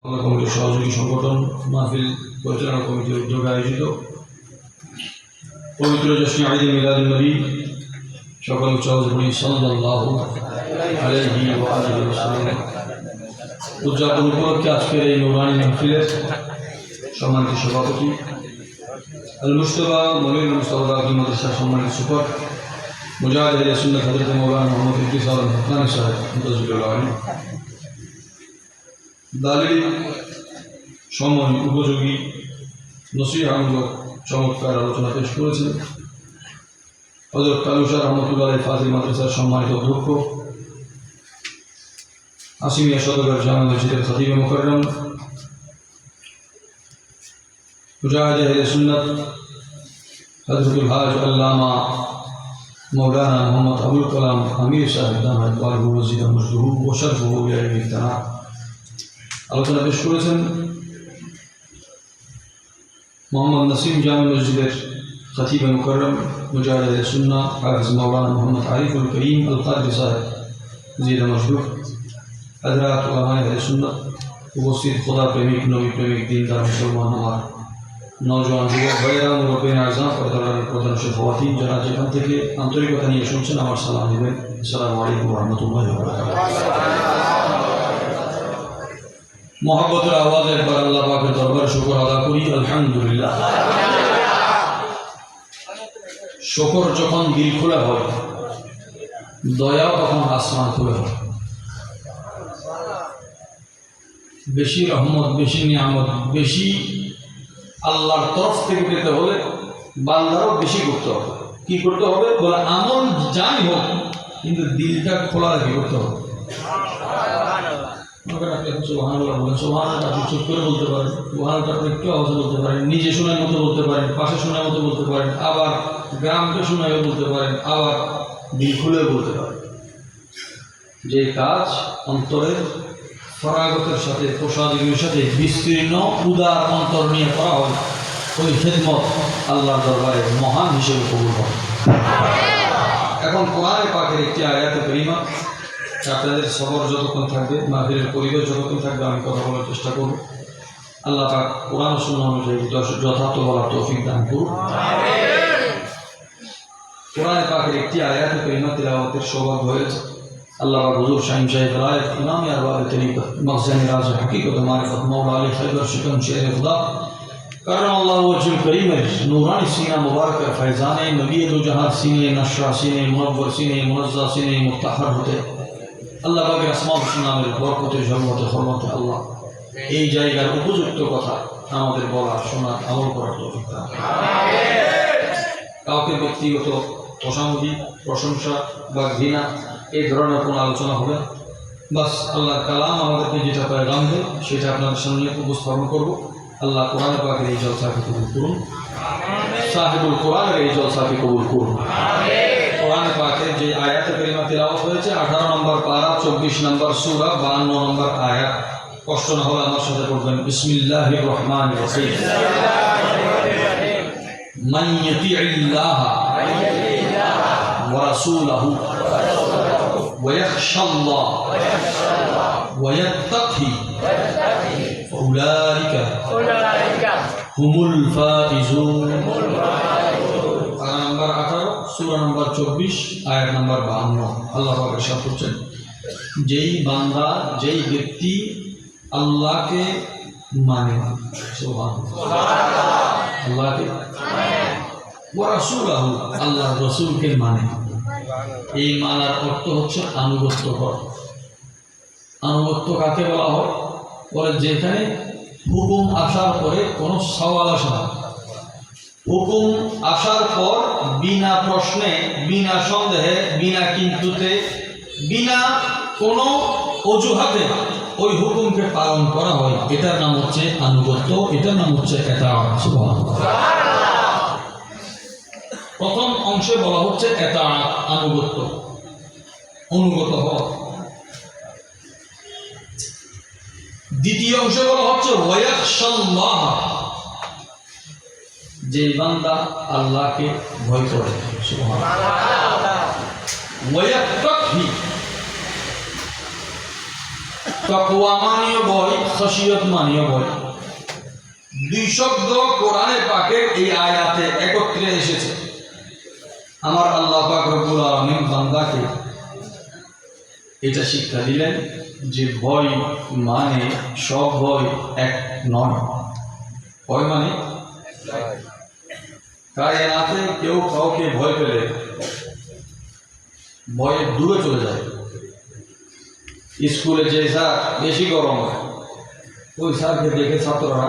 কমিটির সহযোগী সংগঠন মাহফিল পরিচালনা কমিটির উদ্যোগে আয়োজিত পবিত্র জশ্নে ঈদ মিলাদুন নবী সকল উচ্চারণ সাল্লাল্লাহু আলাইহি ওয়া আলিহি ওয়াসাল্লাম উদযাপন উপলক্ষে আজকের এই নূরানী মাহফিলের সম্মানিত সভাপতি আল মুস্তাফা মনির মুস্তাফা আলী মাদ্রাসার সম্মানিত সুপার মুজাহিদ আহলে সুন্নাত হযরত মাওলানা মুহাম্মদ ইদ্রিস আল হকানি সাহেব মুতাজিবুল্লাহ আলী দালিল সময় উপযোগী নসিহতমূলক চমৎকার আলোচনা পেশ করেছেন হযরত কালুশাহ রহমতুল্লাহ ফাজিল মাদ্রাসার সম্মানিত অধ্যক্ষ আসিমিয়া সদর জামে মসজিদের খতিব মুকররম মুজাহিদ আহলে সুন্নাত হযরতুল হাজ আল্লামা মৌলানা মোহাম্মদ আবুল কালাম আমির সাহেব দামাত বারহু মসজিদ মসরুহু ওয়া শরফুহু বিআইনি তানা আলোচনা পেশ করেছেন মোহাম্মদ নাসিম জামে মসজিদের খতিব মুকররম মুজাহিদ আহলে সুন্নাহ হাফিজ মৌলানা মোহাম্মদ আরিফুল করিম আল কাদরি সাহেব জিলা মশরুফ হযরত উলামায়ে আহলে সুন্নাহ উপস্থিত খোদা প্রেমিক নবী প্রেমিক দিনদার মুসলমান আমার নওজোয়ান যুবক ভাইয়েরা মুরব্বিয়ান আযম প্রধান খওয়াতিন যারা যেখান থেকে আন্তরিকতা নিয়ে শুনছেন আমার সালাম দিবেন। আসসালামু আলাইকুম ওয়া রাহমাতুল্লাহি ওয়া বারাকাতুহু। মহব্বতের আওয়াজে একবার আল্লাহ পাকের দরবারে শুকর আদা করি আলহামদুলিল্লাহ। শুকর যখন দিল খোলা হয়, দয়া তখন আসমান খোলা হয়। বেশি রহমত, বেশি নিয়ামত, বেশি আল্লাহর তরফ থেকে পেতে হলে বান্দারও বেশি করতে হবে। কি করতে হবে বলে আমল যাই হোক, কিন্তু দিলটা খোলা রেখে করতে হবে। চুপ করে বলতে পারেন, একটু আওয়াজে বলতে পারেন, নিজে শোনার মতো বলতে পারেন, পাশে শোনার মতো বলতে পারেন, আবার গ্রামকে শোনায়ও বলতে পারেন, আবার দিল খুলেও বলতে পারেন। যে কাজ অন্তরের ফরাগতের সাথে প্রসাদের সাথে বিস্তীর্ণ উদার অন্তর নিয়ে করা হয়, ওই খেদমত আল্লাহর দরবারে মহান হিসেবে কবুল হয়। এখন কোরআনে পাকের একটি আয়াতে কারিমা, আপনাদের সবর যতক্ষণ থাকবে, মাহফিলের পরিবেশ যতক্ষণ থাকবে, আমি কথা বলার চেষ্টা করব। আল্লাহ পাক কোরআন ও সুন্নাহ অনুযায়ী যথার্থ বলার তৌফিক দান করুন। কোরআনে পাকের একটি আয়াতে কারিমা তিলাওয়াতের সৌভাগ্য হয়েছে। আল্লাহ পাক হুজুর শাহিন সাহেব রায় ইমাম আরবাব তরিকত মখজানি রাজ হकीकत মারিফত মাওলা আলী খৈবর শিকন শের খুদা কারণ আল্লাহ ওয়াজহুল করিমের নূরানি সিনা মুবারক ফয়জানে নবী দু জাহান সিনে নশরা সিনে মুনব্বর সিনে মুনাজ্জা সিনে মুফতাখর হতে আল্লাহ পাকের আসমা ও নামের বরকতে ঝলমতে হরমতে আল্লাহ এই জায়গার উপযুক্ত কথা আমাদের বলা, শোনা, আমল করার তৌফিক দান করুন। কাউকে ব্যক্তিগত অসামরিক প্রশংসা বা ঘৃণা এই ধরনের কোনো আলোচনা হবে, বাস আল্লাহর কালাম আমাদেরকে যেটা পেগাম দেয় সেটা আপনাদের সামনে উপস্থাপন করব। আল্লাহ কোরআন পাকের এই জলসাকে কবুল করুন, সাহিবুল কোরআনের এই জলসাকে কবুল করুন। কোরআন পাকের যে আয়াতে কারিমা তিলাওয়াত হয়েছে 18 নম্বর পারা, 24 নম্বর সূরা, 52 নম্বর আয়াত। কষ্ট না হলে আমার সাথে পড়বেন বিসমিল্লাহির রহমানির রহিম। মান ইউতিইল্লাহ ওয়া রাসূলাহু ويخشى الله ويتقي فأولئك هم الفائزون। নম্বর 18 সূরা নম্বর 24 আয়াত নম্বর 52। আল্লাহ পাক ইরশাদ করছেন, যেই বান্দা, যেই ব্যক্তি আল্লাহকে মানে, সুবহানাল্লাহ, আল্লাহকে ওয়া রাসূলাহু, আল্লাহর রাসূলকে মানে। এই মানার অর্থ হচ্ছে আনুগত্য করা। আনুগত্য কাকে বলা হয়? বলে যেখানে হুকুম আসার পরে কোনো সওয়াল আসে না, হুকুম আসার পর বিনা প্রশ্নে, বিনা সন্দেহে, বিনা কিন্তুতে, বিনা কোনো অজুহাতে ওই হুকুমকে পালন করা হয়, এটার নাম হচ্ছে আনুগত্য, এটার নাম হচ্ছে ইতাআত। সুবহানাল্লাহ। প্রথম অংশে বলা হচ্ছে ইতাআত, আনুগত্য, অনুগত হওয়া। দ্বিতীয় অংশে বলা হচ্ছে ওয়ায়াখশাল্লাহ, যে বান্দা আল্লাহকে ভয় করে। সুবহানাল্লাহ। ওয়ায়াত্তাকি, তাকওয়া মানিও ভয়, খশিয়ত মানিও ভয়। দুই শব্দ কোরআনে পাকের এই আয়াতে একত্রে এসেছে। আমার আল্লাহ পাক রব্বুল আলামিন বান্দাকে এটা শিক্ষা দিলেন যে ভয় মানে সব ভয় এক নয়। ভয় মানে কায়নাতে কেউ কাউকে ভয় পেলে ভয়ে দূরে চলে যায়। স্কুলে যে স্যার বেশি গরম হয় ওই স্যারকে দেখে ছাত্ররা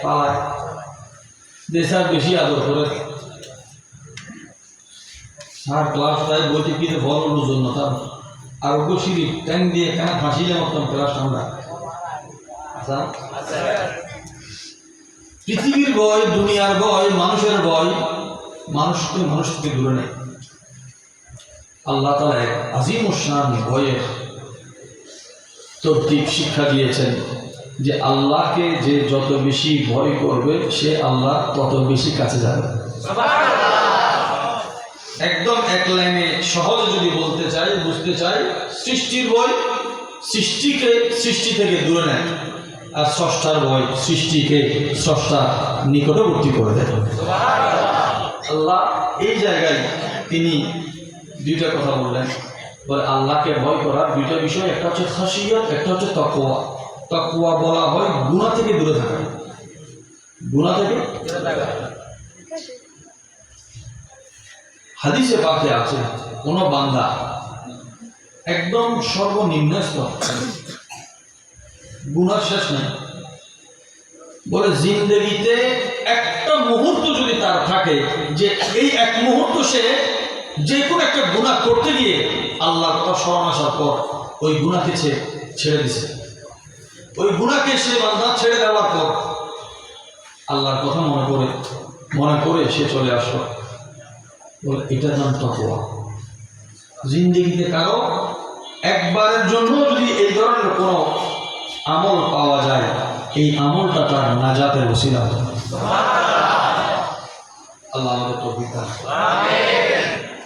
পালায়, যে স্যার বেশি আদর করে স্যার ক্লাস টাইম বইতে কিন্তু বলানোর জন্য তার আর ওকে সিঁড়ি ট্যাং দিয়ে কেন ফাঁসিলে মতন ক্লাস আমরা। পৃথিবীর ভয়, দুনিয়ার ভয়, মানুষের ভয় মানুষকে মানুষ থেকে দূরে নেয়। আল্লাহ তাআলা এক আজিম শান ভয়ের তরতিব শিক্ষা দিয়েছেন যে আল্লাহকে যে যত বেশি ভয় করবে সে আল্লাহ তত বেশি কাছে যাবে। একদম এক লাইনে সহজে যদি বলতে চাই, বুঝতে চাই, সৃষ্টির ভয় সৃষ্টিকে সৃষ্টি থেকে দূরে নেয়, আর স্রষ্টার ভয় সৃষ্টিকে স্রষ্টা নিকটবর্তী করে দেয়। আল্লাহ এই জায়গায় তিনি দুইটা কথা বললেন। বলে আল্লাহকে ভয় করার দুইটা বিষয়, একটা হচ্ছে খাশিয়ত, একটা হচ্ছে তাকওয়া। তাকওয়া বলা হয় গুনাহ থেকে দূরে থাকা, গুনাহ থেকে। হাদিসে পাকে আছে কোন বান্দা একদম সর্বনিম্ন স্তর, গুনাহ শেষ নাই, বলে জিন্দেগিতে একটা মুহূর্ত যদি তার থাকে যে এই এক মুহূর্ত সে যে কোনো একটা গুনাহ করতে গিয়ে আল্লাহর কথা স্মরণ আসার পর ওই গুনাহকে ছেড়ে দিছে, ওই গুনাহকে সে বান্দা ছেড়ে দেওয়ার পর আল্লাহর কথা মনে করে সে চলে আসলো, বলে এটার নাম তাকওয়া। জিন্দেগিতে কারো একবারের জন্য যদি এই ধরনের কোনো আমল পাওয়া যায়, এই আমলটা তার নাজাতের ওসিলা হবে। আল্লাহ আমাদের তৌফিক দান করুন।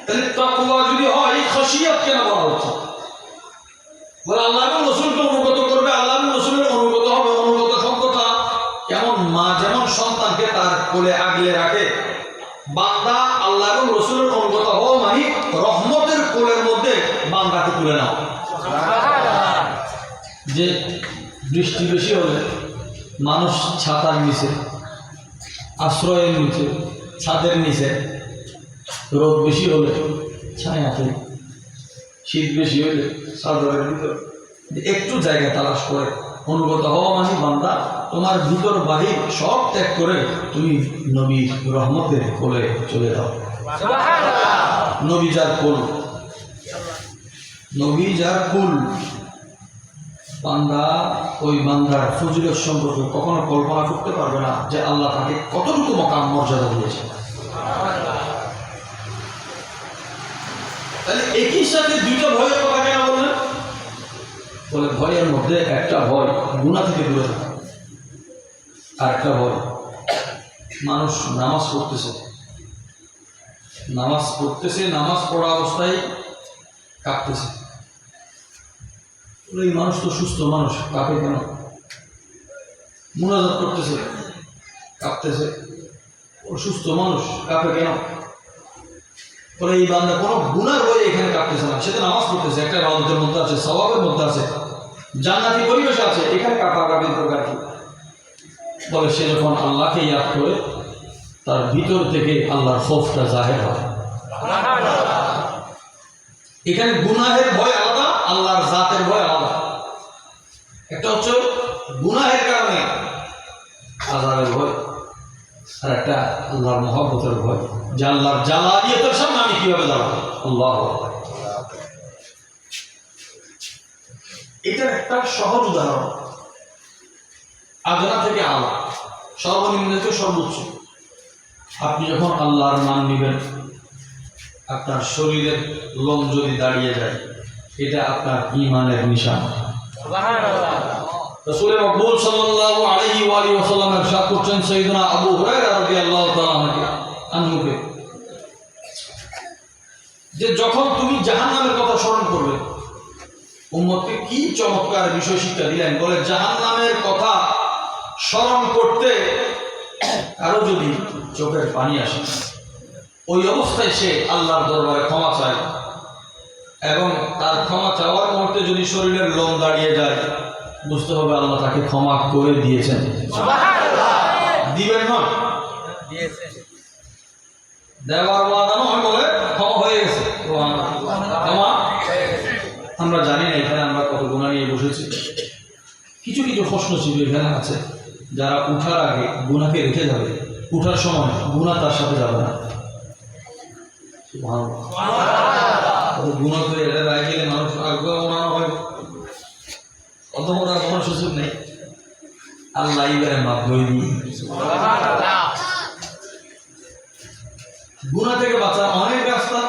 তাহলে তাকওয়া যদি হয়, খাশিয়ত কেন বলা হচ্ছে? বলে আল্লাহ এবং রাসূলকে অনুগত করবে, আল্লাহ এবং রাসূলের অনুগত হবে। অনুগত শব্দটা কেমন, মা যেমন সন্তানকে তার কোলে আগলে রাখে, বান্দা আল্লাহ এবং রাসূলের অনুগত হওয়া মানে রহমতের কোলের মধ্যে বান্দাকে তুলে নাও। যে বৃষ্টি বেশি হলে মানুষ ছাতার নিচে, আশ্রয়ের নিচে, ছাদের নিচে, রোদ বেশি হলে ছায়াতে, শীত বেশি হলে চাদরের ভিতর একটু জায়গা তালাশ করে অনুগত হওয়া মানে বান্দা তোমার ভিতর বাহির সব ত্যাগ করে তুমি নবীর রহমতের কোলে চলে যাও। নবী যার কুল, নবী যার কুল, বান্দা ওই বান্দার ফজিলত সম্পর্কে কখনো কল্পনা করতে পারবে না যে আল্লাহ তাকে কতটুকু মকাম মর্যাদা দিয়েছে। তাহলে একই সাথে দুইটা ভয়ের কথা কেন বললেন? বলে ভয়ের মধ্যে একটা ভয় গুনাহ থেকে দূরে থাকা, আর একটা ভয় মানুষ নামাজ পড়তেছে, নামাজ পড়া অবস্থায় কাঁপতেছে। এই মানুষ তো সুস্থ মানুষ, কাঁপে কেন? মুনাজাত করতেছে, কাঁপতেছে। ও সুস্থ মানুষ, কাঁপে কেন? বলে এই বান্দা কোনো গুনার ভয়ে এখানে কাঁপতেছে না, সে তো নামাজ পড়তেছে, একটা ইবাদতের মধ্যে আছে, সওয়াবের মধ্যে আছে, জান্নাতি পরিবেশ আছে, এখানে কাঁপাকাঁপির দরকার কি? বলে সে যখন আল্লাহকে ইয়াদ করে তার ভিতর থেকে আল্লাহর খৌফটা জাহের হয়। এখানে গুনাহের ভয় আলাদা, আল্লাহর জাতের ভয় আলাদা। একটা হচ্ছে গুনাহের কারণে আযাবের ভয়, আর একটা আল্লাহর মহব্বতের ভয়, যে আল্লাহর জালালিয়াতের সামনে আমি কিভাবে দাঁড়াবো। আল্লাহু আকবার। এটার একটা সহজ উদাহরণ, আদনা থেকে আলা, সর্বনিম্ন থেকে সর্বোচ্চ। আপনি যখন আল্লাহর নাম নেবেন, আপনার শরীরের লোম যদি দাঁড়িয়ে যায়, এটা আপনার ঈমানের নিশান। সুবহানাল্লাহ। রাসূল আকরাম সাল্লাল্লাহু আলাইহি ওয়া আলিহি ওয়াসাল্লাম ইরশাদ করছেন সাইয়েদনা আবু হুরায়রা রাদিয়াল্লাহু তাআলা আনহুকে, যে যখন তুমি জাহান্নামের কথা স্মরণ করবে, উম্মতকে কি চমৎকার বিষয় শিক্ষা দিলেন, বলে জাহান্নামের কথা স্মরণ করতে কারো যদি চোখের পানি আসে, ওই অবস্থায় সে আল্লাহর দরবারে ক্ষমা চায়, এবং তার ক্ষমা চাওয়ার মুহূর্তে যদি শরীরের লোম দাঁড়িয়ে যায়, বুঝতে হবে আল্লাহ তাকে ক্ষমা করে দিয়েছেন। দিবেন না, দেওয়ার ওয়াদা নয়, বলে ক্ষমা হয়ে গেছে। ক্ষমা আমরা জানি না এখানে আমরা কত গুনাহ নিয়ে বসেছি। কিছু কিছু প্রশ্ন ছিল এখানে আছে, যারা উঠার আগে গুনাহকে রেখে যাবে, উঠার সময় গুনাহ তার সাথে যাবে না। গুনাহ করে এটা রায় গেলে মানুষ আগ্রহ মনে হয় অত বড় কোনো সুযোগ নেই। আল্লাহ এবারে মাফ করে দিই। গুনাহ থেকে বাঁচার অনেক রাস্তা।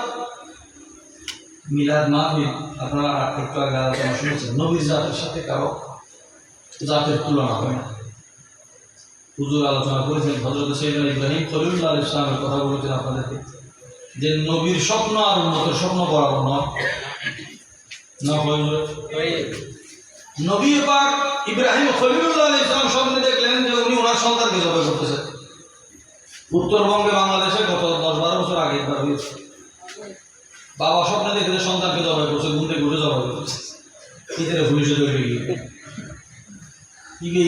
মিলাদ মাহফিল আপনারা একটু আগে আলোচনা শুনেছেন, নবীর জাতের সাথে কারো জাতের তুলনা হয় না। হুজুর আলোচনা করেছেন, হযরত সাইয়েদনা ইব্রাহিম খলিলুল্লাহ আলাইহিস সালামের কথা বলেছেন আপনাদেরকে, যে নবীর স্বপ্ন আর উম্মতের স্বপ্ন বরাবর নয়। নবী পাক ইব্রাহিম খলিলুল্লাহ আলাইহিস সালাম স্বপ্নে দেখলেন যে উনি ওনার সন্তানকে জবাই করতেছেন। উত্তরবঙ্গে বাংলাদেশে গত 10-12 বছর আগে একবার হয়েছে, বাবা স্বপ্নে দেখে সন্তানকে জবাই করছে, ঘুমতে ঘুরে জবাই করছে। ইতারে পুলিশে ধরে গিয়ে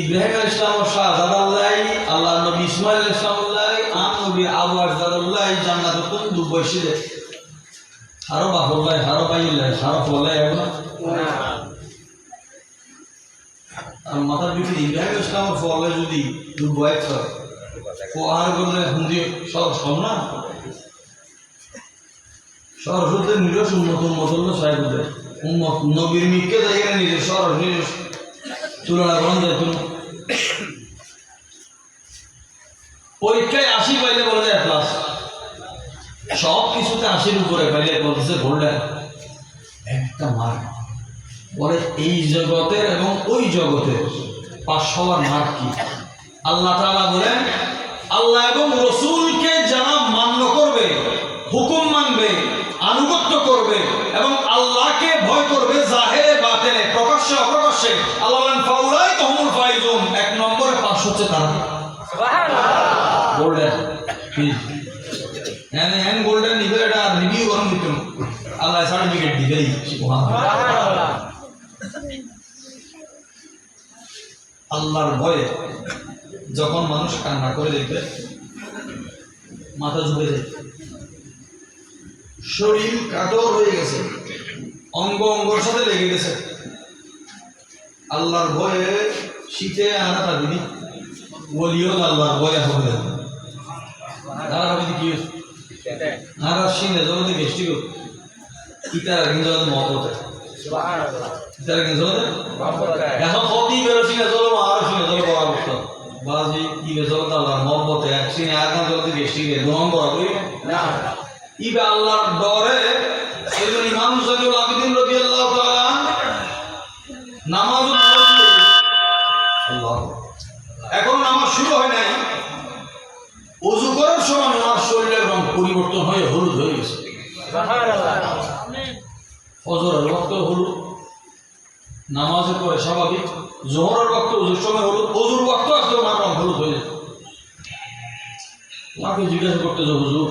ইব্রাহিম আলাইহিস সালাম শাহজাদাল্লাহ, আল্লাহ নবী ইসমাইল আলাইহিস সালাম, আম নবী আবু আজদাল্লাহ জান্নাতে কোন দুবৈশিরে হারো বাহুল্লাহ হারো বাইল্লাহ হারো ফলাই এখন আর মাথার বিপরীত ইব্রাহিম আলাইহিস সালামের ফলে যদি দুবৈত হয় ও আর বললে হুন্দি সব সব না সরস্বতী নিজস্ব নতুন মতল্য সাহেবদের উম্মত নবীর মিককে জায়গা নিজের সরস নিজস্ব তুলনা করেন যায়। তুমি পরীক্ষায় 80 পাইলে বলে যায় প্লাস, সব কিছুতে 80-র উপরে পাইলে বলতেছে গোল্ডেন। একটা মার্ক বলে এই জগতের এবং ওই জগতের পাশ হওয়ার মার্ক কি? আল্লাহ তাআলা বলেন, আল্লাহ এবং রসুলকে যারা মান্য করবে, হুকুম মানবে, আনুগত্য করবে এবং আল্লাহকে ভয় করবে জাহেরে বাতেনে, প্রকাশ্যে অপ্রকাশ্যে, আল্লাহ বলেন ফাউলাইকা হুমুল ফাইজুন, 1 নম্বরে পাস হচ্ছে তারা। সুবহানাল্লাহ। গোল্ডেন হ্যাঁ গোল্ডেন নিবে, এটা রিভিউ করুন দিত আল্লাহ সার্টিফিকেট দিবেই। সুবহানাল্লাহ। আল্লাহর ভয়ে যখন মানুষ কান্না করে দেখবে, মাথা ঝুঁকে যায়, শরীর কাতর হয়ে গেছে, অঙ্গ অঙ্গর সাথে লেগে গেছে, আল্লাহর ভয়ে শীতে আনাটা দিদি বলিও আল্লাহর ভয়ে হবে তারা হবে কি আর শীতে জলদি বৃষ্টি ইতার গিঞ্জল মহব্বতে ইতার গিঞ্জল এখন কতই বেরো শীতে জল আর শীতে জল বড় অবস্থা বাজি কি বেজল আল্লাহর মহব্বতে এক শীতে আগাম জলদি বৃষ্টি গে দম বরাবরই না ইবে আল্লাহর ডরে এইজন ইমাম হুসাইনুল আবিদিন রাদিয়াল্লাহু তাআলা নামাজ আল্লাহ এখন নামাজ শুরু হয় নাই, ওযু করার সময় ওনার শরীরের রং পরিবর্তন হয়ে হলুদ হয়ে গেছে। সুবহানাল্লাহ। ফজরের ওয়াক্ত হলুদ, নামাজের পরে স্বাভাবিক, যোহরের ওয়াক্ত ওযুর সময় হলুদ, ওযুর ওয়াক্ত আসলে ওনার রং হলুদ হয়ে যায়। ওনাকে জিজ্ঞাসা করতে যে হুজুর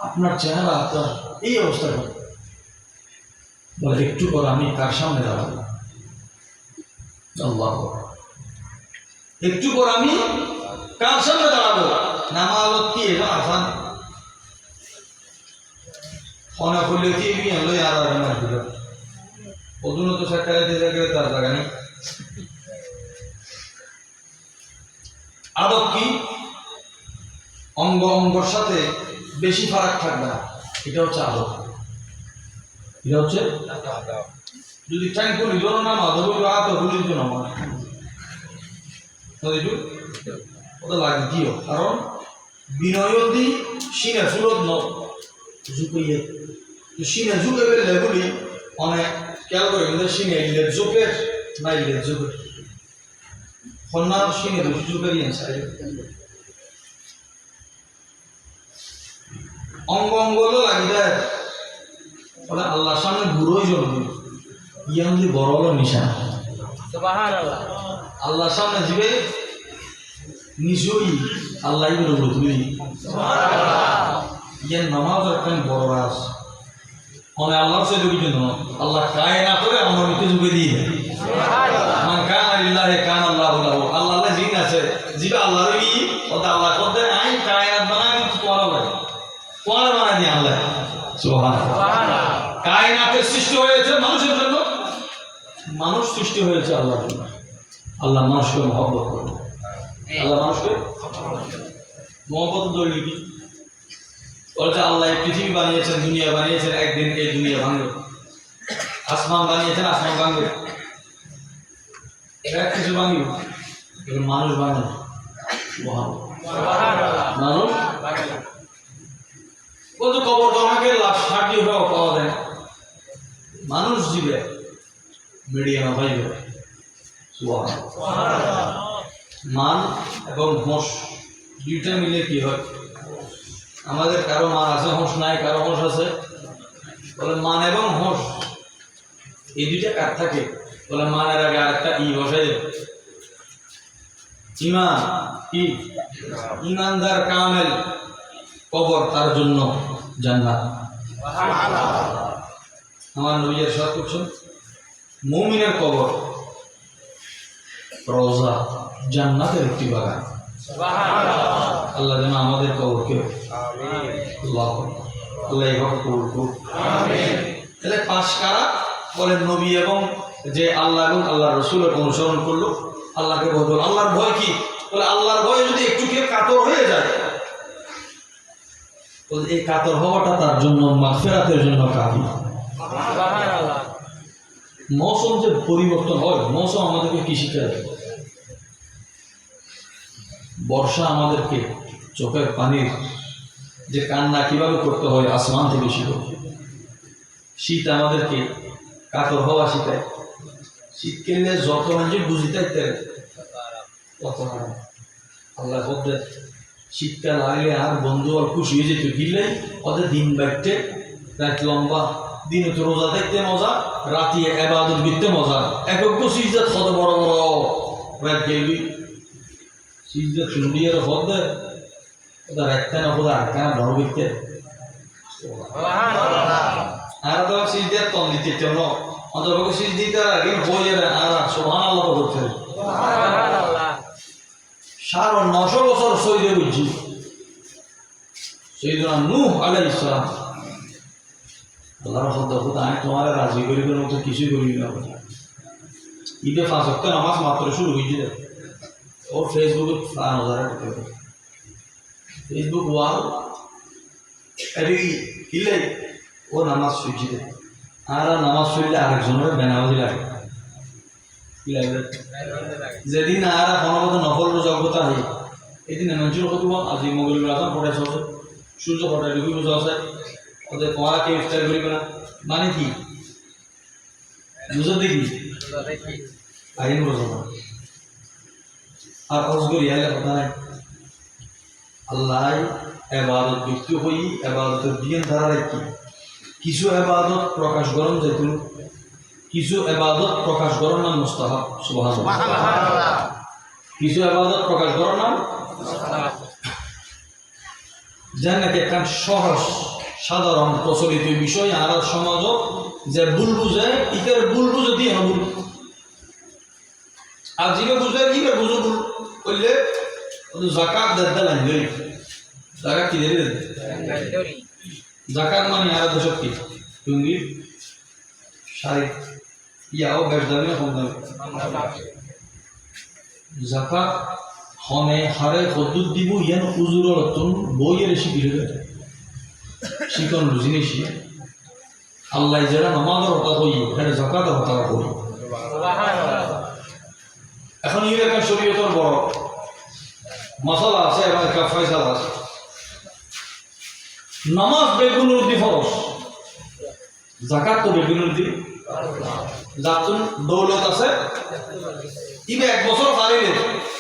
আপনার চেহারা আপনার এই অবস্থা কেন? বলে একটু পর আমি কার সামনে দাঁড়াবো? আল্লাহ, একটু পর আমি কার সামনে দাঁড়াবো? নামাজ কি এটা আসান অনেক হলে কি হলো আর আমার দিল ওজন্য তো সরকারে দিয়ে গেলে তার জায়গা নেই। আদব কি? অঙ্গ অঙ্গর সাথে বেশি ফারাক থাকবে না, এটা হচ্ছে আদব। এটা হচ্ছে যদি টাইম করি ধরো না মাধব আদব বলি তো না ওটা লাগে দিও, কারণ বিনয়দি সিনে ফুলত ন ঝুঁকিয়ে সিনে ঝুঁকে বেরোলে বলি অনেক খেয়াল করে কিন্তু সিনে ইলের ঝুঁকের না ইলের ঝুঁকের কন্যার সিনে বেশি ঝুঁকে দিয়ে অঙ্গ অঙ্গ লাগি যায় বলে আল্লাহর সামনে বুড়োই জন্ম ইয়ান যে বড় বড় নিশান সুবহানাল্লাহ আল্লাহর সামনে দিবে নিশ্চয়ই আল্লাহ বলে বুঝবি ইয়ান নামাজ একটা বড় রাজ মানে আল্লাহর সাথে কিছু নয় আল্লাহ কায়না করে আমার মধ্যে যুগে দিয়ে দেয় মান কানা লিল্লাহি কানা আল্লাহু লাহু আল্লাহ জিন আছে জিবে আল্লাহর ই ওটা আল্লাহ করতে আই কায়নাত বানায় কিন্তু কোয়ালা বানায় দিয়ে আল্লাহ সুবহানাল্লাহ কায়নাতের সৃষ্টি হয়েছে মানুষের জন্য মানুষ সৃষ্টি হয়েছে আল্লাহর জন্য আল্লাহ মানুষকে মহব্বত করে আল্লাহ মানুষকে মহব্বত দলিল কি বলছে আল্লাহ এই পৃথিবী বানিয়েছেন দুনিয়া বানিয়েছেন একদিন এই দুনিয়া ভাঙবে আসমান বানিয়েছেন আসমান ভাঙবে এক কিছু ভাঙবে কিন্তু মানুষ ভাঙে মানুষ বলছে কবর তোমাকে লাশ হাঁটি হয়েও পাওয়া যায় মানুষ জীবে মিডিয়ামে ভাইবে মান এবং হোঁশ দুইটা মিলে কি হয় আমাদের কারো মান আছে হোঁশ নাই কারো হোঁশ আছে বলে মান এবং হোঁশ এই দুইটা কার থাকে বলে মানের আগে আরেকটা ই বসে ইমান কি ইমানদার কামেল কবর তার জন্য জান্নাত আমার নবীর সাথে করছেন মুমিনের কবর রওজা জান্নাতের একটি বাগান আল্লাহ যেন আমাদের কবরকে আল্লাহ এইভাবে কবুল করুন তাহলে পাঁচ কারা বলেন নবী এবং যে আল্লাহ এবং আল্লাহ রসুলের অনুসরণ করলো আল্লাহকে ভয় করলো আল্লাহর ভয় কি বলে আল্লাহর ভয় যদি একটু কেউ কাতর হয়ে যায় এই কাতর হওয়াটা তার জন্য মাগফিরাতের জন্য কাফি মৌসুম যে পরিবর্তন হয় মৌসুম আমাদেরকে কি শিক্ষা দেয় বর্ষা আমাদেরকে চোখের পানির যে কান্না কিভাবে করতে হয় আসমান থেকে শিখায় শীত আমাদেরকে কাতর হওয়া শিখায় শীতকালে যত মানুষ বুঝিতে তত আল্লাহ বলতে শীতকাল লাগলে আর বন্ধু আর খুশি হয়ে যেত গিলে ওদের দিন বাইতে রাত লম্বা দিনে তো রোজা দেখতে মজা রাতে এবাদত বিতে মজা একক সিজদাত কত বড় বড় রাত গেলবি সিজদাত চুন্ডিয়ার হদ ওদের একটা না ওদের আরেকটা না ধর বিতে আর তো সিজদাত কম দিতে চলো অন্তত সিজদিতে আগে হয়ে যাবে আর সুবহানাল্লাহ করতে সুবহানাল্লাহ 950 বছর সইদে বুঝছি সৈয়দনা নূহ আলাইহিস সালাম আল্লাহর হদ খোদা আমি তোমার রাজি করিবের মতো কিছুই করিবি না ঈদে 5 ওয়াক্ত নামাজ মাত্র শুরু হয়েছিল ওর ফেসবুকে 5000 ফেসবুক ওয়াল এটি কিলে ও নামাজ শুইছিল আর নামাজ শুইলে আরেকজনের বেনামাজি লাগে কি লাগবে যেদিন আর কোনো নফল রোজা হয় এদিন মঞ্জুর কত আজি মঙ্গল আজান পড়ে আছে সূর্য পড়ে ডুবি রোজা আছে ওদের তোমারা কে ইফতার করিবে না মানে কি বুঝো দেখি আইন রোজা আর অজগর ইয়ালে কথা নাই আল্লাহ ইবাদত ব্যক্তি হই ইবাদতের দিন ধারা কি কিছু ইবাদত প্রকাশ করন যেতুন কিছু ইবাদত প্রকাশ করন না মুস্তাহাব সুবহানাল্লাহ কিছু ইবাদত প্রকাশ করন না মুস্তাহাব জান্নাতে একটা সহজ সাধারণ প্রচলিত বিষয় আর সমাজ যে ভুল বুঝে ইটার ভুল বুঝে দিয়ে না ভুল আর জিবে বুঝে ইবে বুঝো ভুল কইলে যাকাত দেদা লাগবে যাকাত কি দেবে যাকাত মানে আর দশক কি তুমি শাড়ি ইয়াও বেশ দামে কম দামে যাকাত হনে হারে হদ্দুদ দিব ইয়ান উজুরের রতন বইয়ের শিখিলে শিকন জিনিস আল্লাহ যারা নামাজের হতা কই এখানে যাকাতের হতা কই এখন এই একটা শরীয়তের বড় মশলা আছে এবং একটা ফয়সালা আছে নামাজ বেগুনুর দি ফরজ যাকাত তো বেগুনুর দি যাতুন দৌলত আছে ইবে এক বছর পারিলে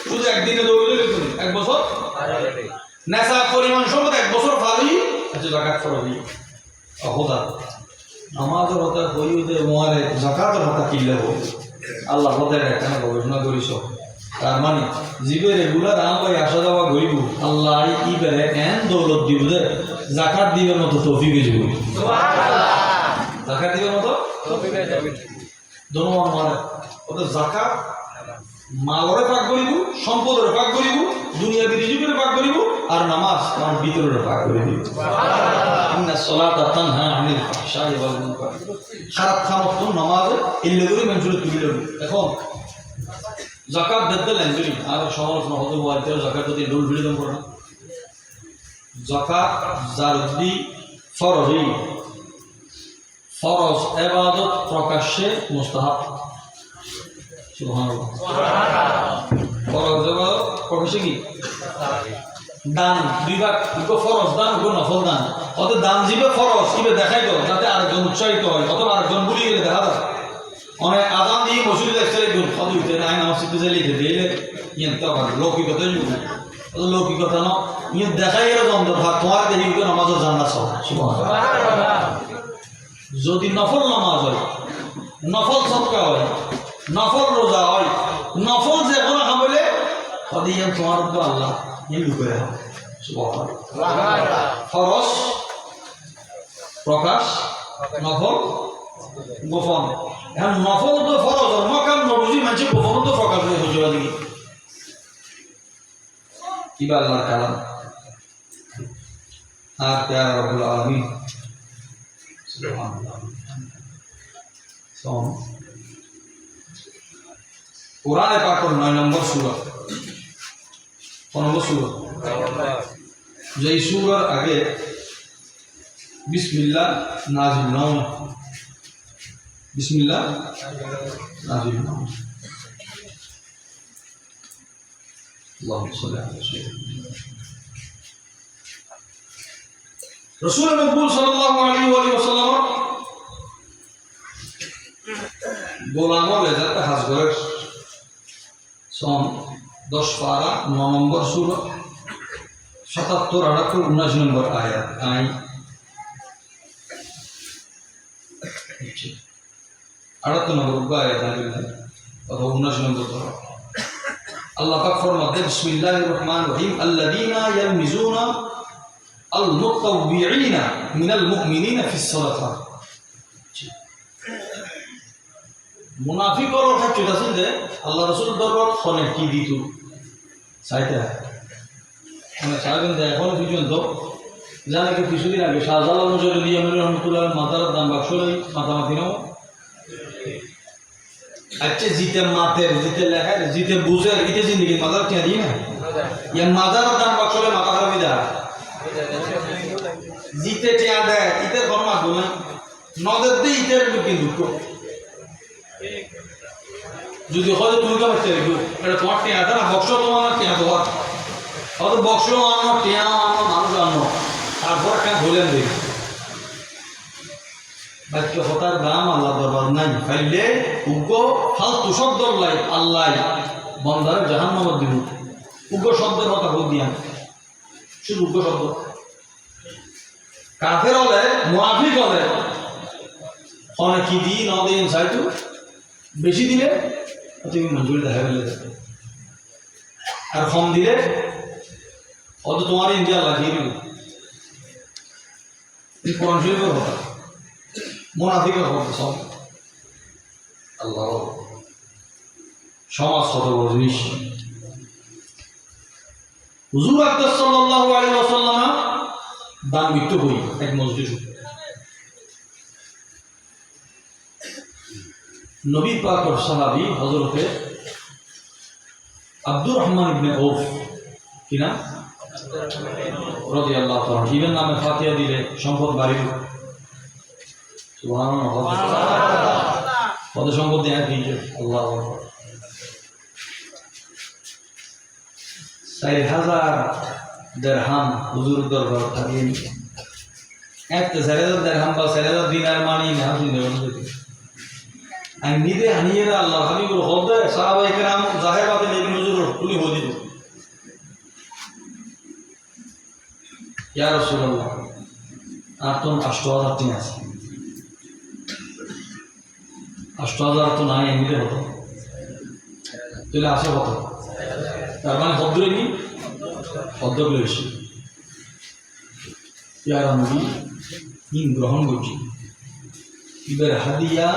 শুধু একদিনে দৌড়লে এক বছর নেশা পরিমাণ সম্পদ এক বছর ফালি আচ্ছা যাকাত ফরজ খোদা আমাদের কথা কই যে মোয়ারে জাকাতের কথা কি লাগো আল্লাহ পদের এখানে গবেষণা করিস তার মানে জীবে রেগুলার আমায় আসা যাওয়া করিব আল্লাহ ই বেড়ে এন দৌলত দিব যে জাকাত দিবের মতো তৌফিক দিব জাকাত দিবের মতো দোনো মানে ওদের জাকাত মালরে পাক করিব সম্পদের পাক করিব দুনিয়া রিজিকের পাক করিব আর নামাজ আমার ভিতরের পাক করে দিব ইন্না সলাতা তানহা আনিল ফাহশাই ওয়াল মুনকার খারাপ খামত নামাজে এলে করে মানুষের তুলে লব এখন জাকাত দিতে লেনজুরি আর সমালোচনা হতে বলতে জাকাত যদি লোল ভিড়ে দম করে না জাকাত জারদি ফরজি ফরজ ইবাদত প্রকাশ্যে মুস্তাহাব সুবহানাল্লাহ ফরজ ইবাদত প্রকাশ্যে কি দান দুই ভাগ দুটো ফরজ দান দুটো নফল দান অত দান দিবে ফরজ কিভাবে দেখাই তো যাতে আরেকজন উৎসাহিত হয় অথবা আরেকজন বলি গেলে দেখা যায় অনেক আজান দিয়ে মসজিদে দেখছে একজন কত উঠে নাই নামাজ শিখতে চাইলে দিলে ইয়ে তো আবার লৌকিকতা লৌকিকতা ন ইয়ে দেখাই গেলে যন্ত্র ভাগ তোমার দেখি নামাজও জানা সব যদি নফল নামাজ হয় নফল সৎকা হয় নফল রোজা হয় নফল যে কোনো খাবলে সদিয়ে তোমার তো আল্লাহ ইয়ে লুকে ফরজ প্রকাশ নফল গোপন এখন নফল তো ফরজ মকাম নবুজি মানছে গোপন তো প্রকাশ হয়ে হয়ে যাওয়া দিকে কিবা আল্লাহর কালাম আর প্যারা রব্বুল আলামিন সুবহানাল্লাহ কোরআনে পাকের 9 নম্বর সূরা কোন নম্বর সূরা যে সূরার আগে বিসমিল্লাহ নাজিল নাম বিসমিল্লাহ নাজিল নাম আল্লাহুম্মা সাল্লি আলা সাইয়্যিদিনা রাসূল মকবুল সাল্লাল্লাহু আলাইহি ওয়া সাল্লাম গোলাম লেজাত হাজগরের সন 10 পারা 9 নম্বর সূরা 77 78 19 নম্বর আয়াত আই 78 নম্বর আয়াত নাযিল হয় অথবা 19 নম্বর সূরা আল্লাহ পাক ফরমাতে বিসমিল্লাহির রহমানির রহিম আল্লাযীনা ইয়ালমিজুনা আল মুতাওবিঈনা মিনাল মুমিনিনা ফিস সালাত মুনাফিকর কথা আছে যে আল্লাহ রাসূল দরবার ফোনে কি দিত সাইতা মানে সারাদিন এখন পর্যন্ত জানা কি কিছুদিন আগে শাহজালাল মুজাহিদি আমির রহমতুল্লাহ মাতার দাম বাক্সলাই মাতামাতি নাও আচ্ছা জিতে মাতের জিতে লেখার জিতে বুঝে ইতে জিন্দগি মাদার কে দিই না ইয়া মাদার দাম বাক্সলে মাথা খারাপ দা জিতে টিয়া দেয় ইতে ফরমা বলে নদের দিয়ে ইতের কিন্তু দুঃখ যদি হয় তুমি কে বাচ্চা রেখো এটা তোমার টিয়া আছে না বক্স তোমার টিয়া তোমার অত বক্স আনো টিয়া আনো মানুষ আনো তারপর একটা বলেন দেখি বাক্য হতার দাম আল্লাহ দরবার নাই ফাইলে উগ্র ফালতু শব্দ আল্লাহ বন্দার জাহান্নামে দিব উগ্র শব্দের কথা বল দিয়া শুধু উগ্র শব্দ কাফের হলে মুনাফিক হলে অনেক কি দিই ন দিন সাইটু বেশি দিলে তুমি মঞ্জুরি দেখা গেলে আর কম দিলে অত তোমার ইন্ডিয়া লাগিয়ে দিল কোরআন শরীফের কথা মুনাফিকের কথা সব আল্লাহ সমাজ কত বড় জিনিস হুজুর আকরাম সাল্লাল্লাহু আলাইহি ওয়াসাল্লাম দান বিক্ত হই এক মসজিদে নবী পাকের সাহাবী হযরতে আব্দুর রহমান ইবনে আউফ কি নাম রাদিয়াল্লাহু তাআলা ইবেন নামে ফাতিহা দিলে সম্পদ বাড়িবে সুবহানাল্লাহ কত সম্পদ দেয়া দিয়েছে আল্লাহু আকবার 4000 দিরহাম হুজুর দরবার থাকিয়ে একটা 4000 দিরহাম বা 4000 দিনার মানি না দিনে বলতে আর নিদে হানিয়েরা আল্লাহ হাবিবুল হদে সাহাবায়ে কেরাম জাহেবাতে লেকিন হুজুর কুলি হদি ইয়া রাসূলুল্লাহ আতন 8000 দিন আছে 8000 তো নাই এমনিতে হতো, তাহলে আসে কত? তার মানে ভদ্র কি ভদ্র লইছি পেয়ারা নবী ইন গ্রহণ করছি এবার হাদিয়া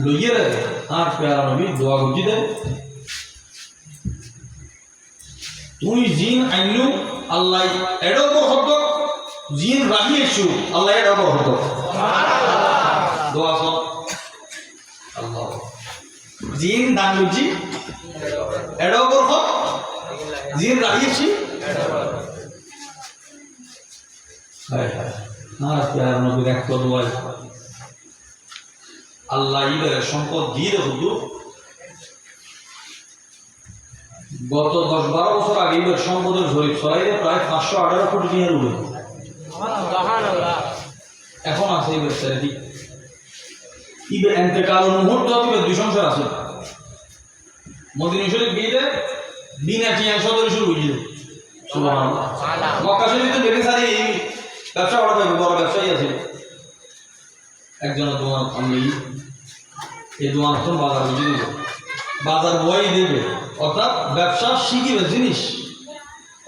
লইয়ে রাখে আর পেয়ারা নবী দোয়া করছি দেয় তুই জিন আইনু আল্লাহ এডো বড় হতো জিন রাখিয়েছু আল্লাহ এডো বড় হতো দোয়া সব আল্লাহ জিন দান করছি এডো বড় হতো জিন রাখিয়েছি আর পেয়ারা নবীর এক দোয়ায় আল্লাহ ইবের সম্পদ দিয়ে দেবো গত 10-12 বছর আগে ইবের সম্পদের জরিপ ছড়াইলে প্রায় 518 কোটি টাকার উপরে এখন আছে ইবের চ্যারিটি ইবের এন্তেকাল মুহূর্ত ইবের 2 সংসার আছে মদিনা শরীফ গিয়ে বিনা টিয়া সদর শুরু হয়ে যায় সুবহানাল্লাহ মক্কা শরীফে বেশি সারি ব্যবসা বড় ব্যবসায়ী আছে একজন দোকান আমি এই দোকান তো বাজার বুঝে দেবে বাজার বই দেবে অর্থাৎ ব্যবসা শিখিবে জিনিস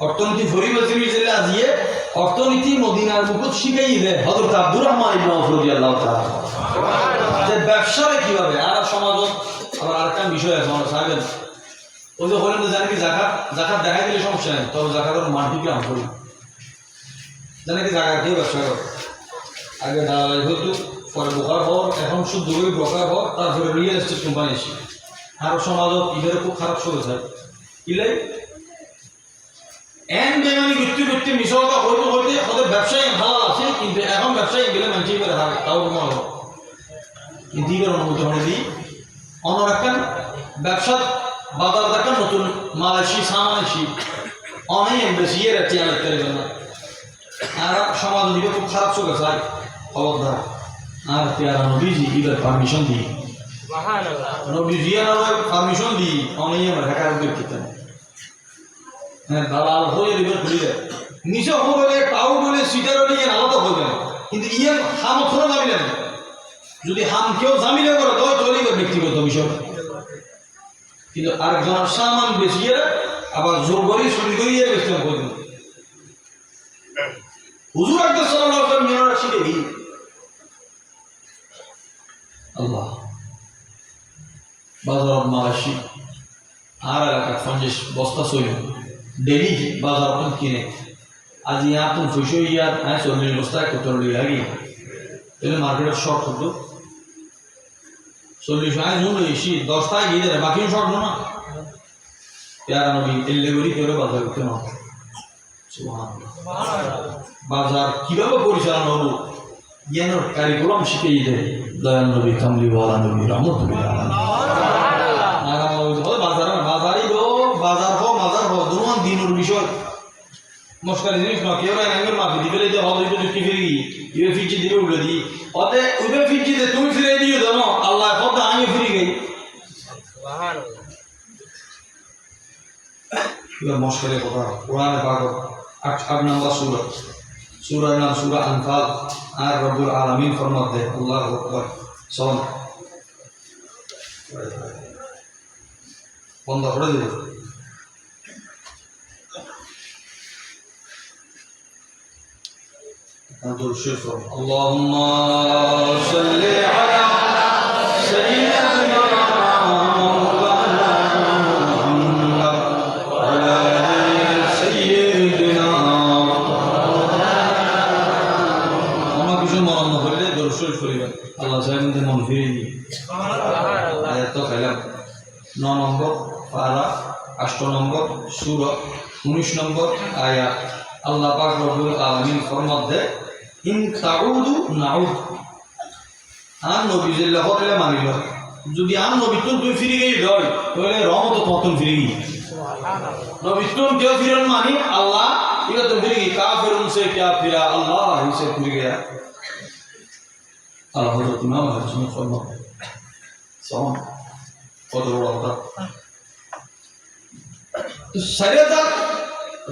অর্থনীতি ফরিবে জিনিস দিলে আজিয়ে অর্থনীতি মদিনার মুকুট শিখাই দেয় হযরত আব্দুর রহমান ইবনে আউফ রাদিয়াল্লাহু তাআলা যে ব্যবসারে কিভাবে আর সমাজ আবার আরেকটা বিষয় আছে আমরা সাহেবেন ওই যে বলেন জানি কি যাকাত দেখাই দিলে সমস্যা নেই তবে যাকাতের মান ঠিক আমি করি জানি কি জায়গা দিয়ে ব্যবসা করো আগে হয়তো পরে ব্রোকার হওয়ার এখন শুদ্ধ করে ব্রোকার হওয়ার তারপরে রিয়েল এস্টেট কোম্পানি এসে আরও সমাজত ইদের খুব খারাপ শুরু হয় ইলাই এন বেমানি করতে মিশরটা হইতে ওদের ব্যবসায়ী ভালো আছে কিন্তু এখন ব্যবসায়ী গেলে মানুষ করে থাকে তাও মনে হয় কিন্তু ইবের অনুমতি হলে দিই অন্য একটা ব্যবসা বাজার দেখা নতুন মাল আসি সামান আসি অনেক বেশি এর চেয়ার লাগতে না আর সমাজ দিকে খুব খারাপ চলে যায় খবরদার আর পেয়ারা নবীজি ইবের পারমিশন দিই নবীজি আর পারমিশন দিই অনেক আমার ঢাকার উদ্যোগ খেতে হ্যাঁ দালাল হয়ে ইবের খুলি দেয় নিচে হলে টাউ বলে সিটার হলে ইয়ে আলাদা হবে না কিন্তু ইয়ে হাম অথরা যাবি না যদি হাম কেউ জামিলে করে তো চলে গেল ব্যক্তিগত বিষয় কিন্তু আরেকজনের সামান বেশিয়ে আবার জোর করে শুরু করিয়ে বেশি করবেন হুজুর আকবর সাল্লাল্লাহু আলাইহি ওয়াসাল্লাম মেয়েরা শিখে দিই আল্লাহ বাজার মাসি আর এলাকা 50 বস্তা সইল ডেলি বাজার কিনে আজ ইয়া তুমি ফুসো ইয়া 40 বস্তা কত লাগি তাহলে মার্কেটের শর্ট হতো 40 আজ নুন এসি 10টায় গিয়ে দেয় বাকি শর্ট না পেয়ারা নবী এলে গরি করে বাজার করতে না বাজার কিভাবে পরিচালনা হলো জ্ঞান কারিকুলাম শিখিয়ে দেয় দয়াল নবী কামলি ওয়ালা নবী রহমতুল্লাহ বাজার হো দুমান দিনের বিষয় মস্কারি জিনিস না কেউ আঙ্গুল মাফি দিবে যে হল দুটো ফিরে গিয়ে ইবে ফিরছি দিবে উঠে দিই অতে উবে ফিরছি যে তুমি ফিরে দিও জানো আল্লাহ কত আমি ফিরে গই মস্কারি কথা কোরআনে পাক 8 নম্বর সূরা নাম সূরা আনফাল আর রব্বুল আলামিন ফরমাতে আল্লাহু আকবার সন বন্ধ করে দিল اللهم صل على سيدنا مولانا محمد وعلى آل سيدنا আমার কিছু মন হলে দর্শন করিবেন আল্লাহ সাহেবদের মন ফিরিয়ে দিই আয়াত তো খাইলাম 9 নম্বর পারা 8 নম্বর সূরা 19 নম্বর আয়াত আল্লাহ পাক রব্বুল আলামিন ফরমাতে ইন তাউদু নাউদ আর নবী জিল্লাহ হলে মানিল যদি আর নবী তুই ফিরে গিয়ে দয় তাহলে রহমত তোমার ফিরে গিয়ে নবী তুম কেউ ফিরন মানি আল্লাহ ইবা তো ফিরে গিয়ে কাফিরুন সে क्या फिरा अल्लाह ही से फिर गया আল্লাহ হযরত ইমাম হাসান ফরমাতে সম কত বড় কথা তো শরীয়ত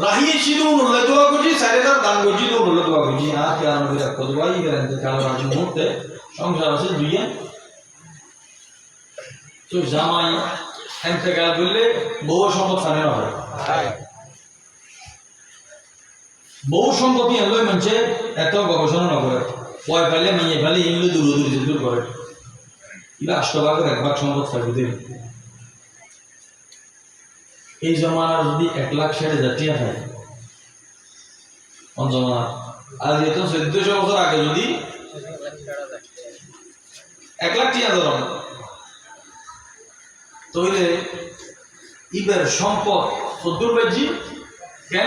রাহিয়ে শিরু নুলে দোয়া করছি সারেদার দান করছি তো নুলে দোয়া করছি আর কি আর নবীরা কদওয়াই করেন যে কাল রাজ মুহূর্তে সংসার আছে দুইয়া তো জামাই এন্তেকাল করলে বহু সম্পদ স্থানীয় হয় বহু সম্পত্তি এলো মানুষে এত গবেষণা নকরে পয় পাইলে মাইয়ে পাইলে এগুলো দূর করে এবার 8 ভাগের 1 ভাগ সম্পদ থাকবে এই জমানার যদি 1,60,000 টাকা হয় কোন জমানা আজ এত 1400 বছর আগে যদি 1,00,000 টাকা ধরুন তাহলে ইবের সম্পদ 14 কেজি